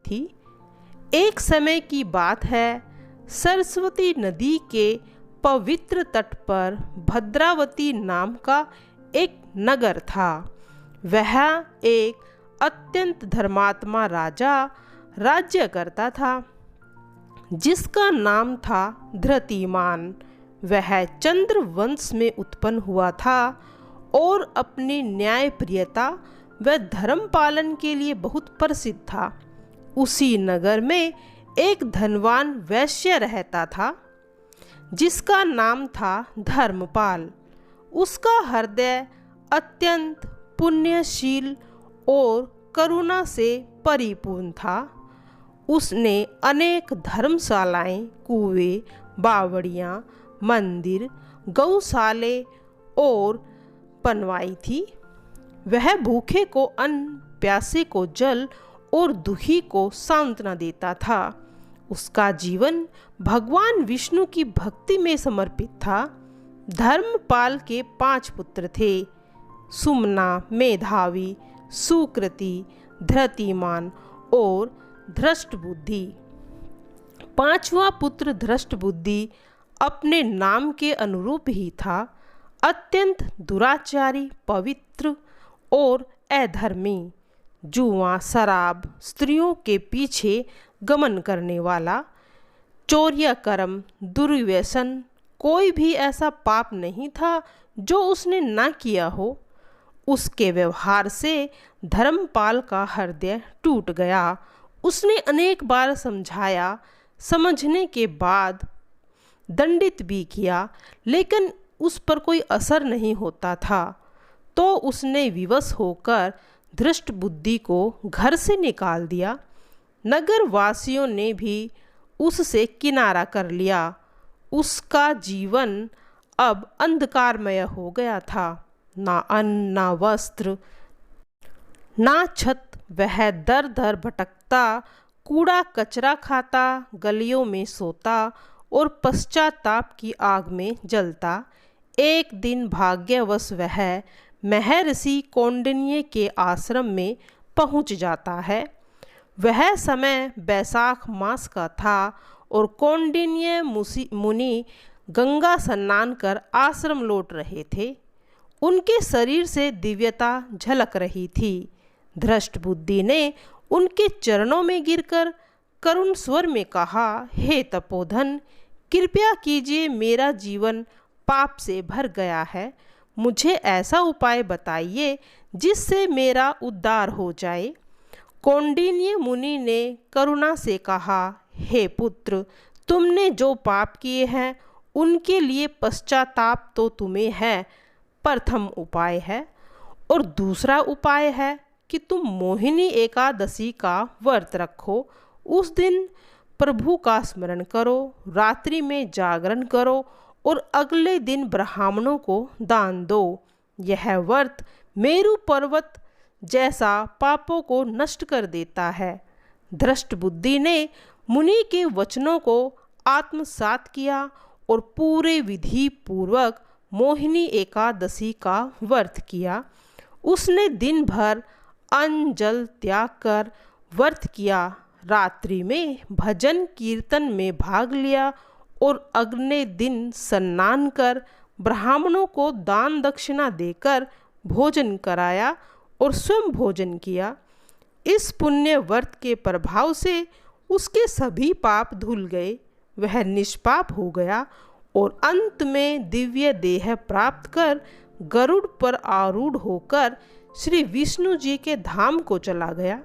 थी। एक समय की बात है, सरस्वती नदी के पवित्र तट पर भद्रावती नाम का एक नगर था। वह एक अत्यंत धर्मात्मा राजा राज्य करता था, जिसका नाम था धृतिमान। वह चंद्र वंश में उत्पन्न हुआ था और अपनी न्यायप्रियता व धर्म पालन के लिए बहुत प्रसिद्ध था। उसी नगर में एक धनवान वैश्य रहता था, जिसका नाम था धर्मपाल। उसका हृदय अत्यंत पुण्यशील और करुणा से परिपूर्ण था। उसने अनेक धर्मशालाएं, कुएं, बावड़ियां, मंदिर, गौशाले और बनवाई थी। वह भूखे को अन्न, प्यासे को जल और दुखी को सांत्वना देता था। उसका जीवन भगवान विष्णु की भक्ति में समर्पित था। धर्मपाल के 5 पुत्र थे, सुमना, मेधावी, सुकृति, धृतिमान और धृष्टबुद्धि। 5वां पुत्र धृष्टबुद्धि अपने नाम के अनुरूप ही था, अत्यंत दुराचारी, पवित्र और अधर्मी, जुआ, शराब, स्त्रियों के पीछे गमन करने वाला, चौर्यकर्म, दुर्व्यसन, कोई भी ऐसा पाप नहीं था जो उसने ना किया हो। उसके व्यवहार से धर्मपाल का हृदय टूट गया। उसने अनेक बार समझाया, समझने के बाद दंडित भी किया, लेकिन उस पर कोई असर नहीं होता था। तो उसने विवश होकर धृष्टबुद्धि को घर से निकाल दिया। नगर वासियों ने भी उससे किनारा कर लिया। उसका जीवन अब अंधकारमय हो गया था। ना अन्न, ना वस्त्र, ना छत। वह दर दर भटकता, कूड़ा कचरा खाता, गलियों में सोता और पश्चाताप की आग में जलता। एक दिन भाग्यवश वह महर्षि कौंडिन्य के आश्रम में पहुंच जाता है। वह समय बैसाख मास का था और कौंडिन्य मुनि गंगा स्नान कर आश्रम लौट रहे थे। उनके शरीर से दिव्यता झलक रही थी। धृष्टबुद्धि ने उनके चरणों में गिरकर करुण स्वर में कहा, हे तपोधन, कृपया कीजिए, मेरा जीवन पाप से भर गया है। मुझे ऐसा उपाय बताइए जिससे मेरा उद्धार हो जाए। कौंडिन्य मुनि ने करुणा से कहा, हे पुत्र, तुमने जो पाप किए हैं उनके लिए पश्चाताप तो तुम्हें है, प्रथम उपाय है। और दूसरा उपाय है कि तुम मोहिनी एकादशी का व्रत रखो। उस दिन प्रभु का स्मरण करो, रात्रि में जागरण करो और अगले दिन ब्राह्मणों को दान दो। यह व्रत मेरु पर्वत जैसा पापों को नष्ट कर देता है। धृष्टबुद्धि ने मुनि के वचनों को आत्मसात किया और पूरे विधि पूर्वक मोहिनी एकादशी का व्रत किया। उसने दिन भर अन्न जल त्याग कर व्रत किया, रात्रि में भजन कीर्तन में भाग लिया और अगले दिन स्नान कर ब्राह्मणों को दान दक्षिणा देकर भोजन कराया और स्वयं भोजन किया। इस पुण्य व्रत के प्रभाव से उसके सभी पाप धुल गए। वह निष्पाप हो गया और अंत में दिव्य देह प्राप्त कर गरुड़ पर आरूढ़ होकर श्री विष्णु जी के धाम को चला गया।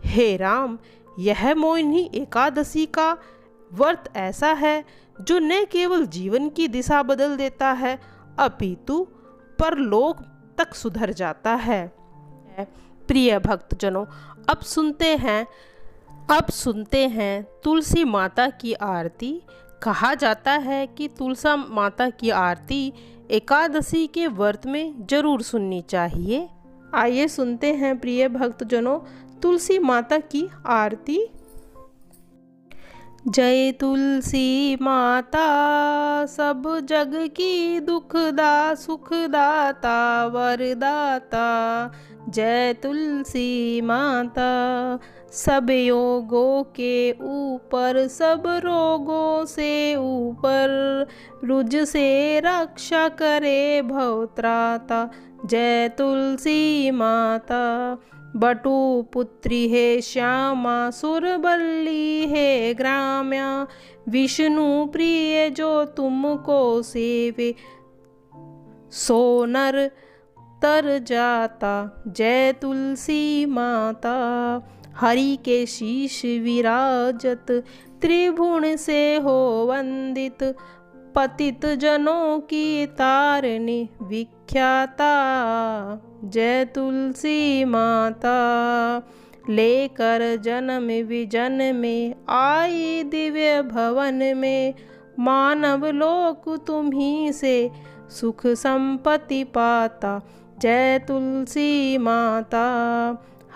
हे राम, यह मोहिनी एकादशी का व्रत ऐसा है जो न केवल जीवन की दिशा बदल देता है, अपितु परलोक तक सुधर जाता है। प्रिय भक्तजनों, अब सुनते हैं तुलसी माता की आरती। कहा जाता है कि तुलसी माता की आरती एकादशी के व्रत में जरूर सुननी चाहिए। आइए सुनते हैं प्रिय भक्तजनों तुलसी माता की आरती। जय तुलसी माता, सब जग की दुखदा सुखदाता वरदाता। जय तुलसी माता, सब योगों के ऊपर, सब रोगों से ऊपर, रुज से रक्षा करे भवत्राता, जय तुलसी माता। बटु पुत्री है श्यामा, सुरबल्ली है ग्राम्या, विष्णु प्रिय जो तुमको सेवे, सो नर तर जाता, जय तुलसी माता। हरि के शीश विराजत, त्रिभुवन से हो वंदित, पतित जनों की तारिणी विख्याता, जय तुलसी माता। लेकर जन्म विजन में आई दिव्य भवन में, मानव लोक तुम्ही से सुख संपत्ति पाता, जय तुलसी माता।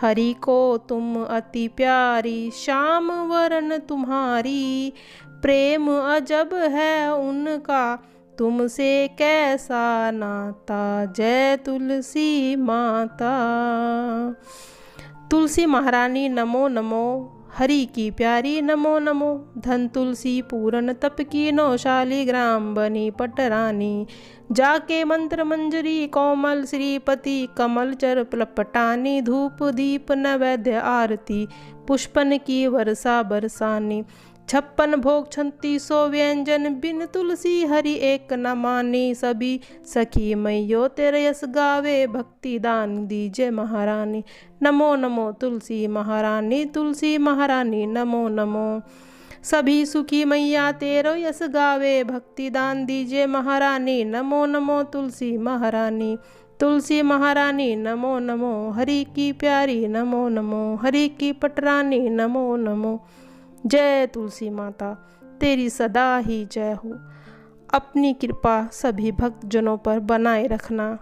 हरि को तुम अति प्यारी, श्याम वरण तुम्हारी, प्रेम अजब है उनका, तुमसे कैसा नाता, जय तुलसी माता। तुलसी महारानी नमो नमो, हरि की प्यारी नमो नमो। धन तुलसी पूरन तप की नौशाली, ग्राम बनी पटरानी, जाके मंत्र मंजरी कोमल श्रीपति, कमल चर पलपटानी, धूप दीप नैवेद्य आरती, पुष्पन की वर्षा बरसानी, 56 भोग 3600 व्यंजन, बिन तुलसी हरि एक न मानी। सभी सखी मैयो तेरे यस गावे, भक्ति दान दीजे महारानी, नमो नमो तुलसी महारानी, तुलसी महारानी नमो नमो। सभी सुखी मैया तेरो यस गावे, भक्ति दान दीजे महारानी, नमो नमो तुलसी महारानी, तुलसी महारानी नमो नमो। हरि की प्यारी नमो नमो, हरि की पटरानी नमो नमो। जय तुलसी माता, तेरी सदा ही जय हो। अपनी कृपा सभी भक्तजनों पर बनाए रखना।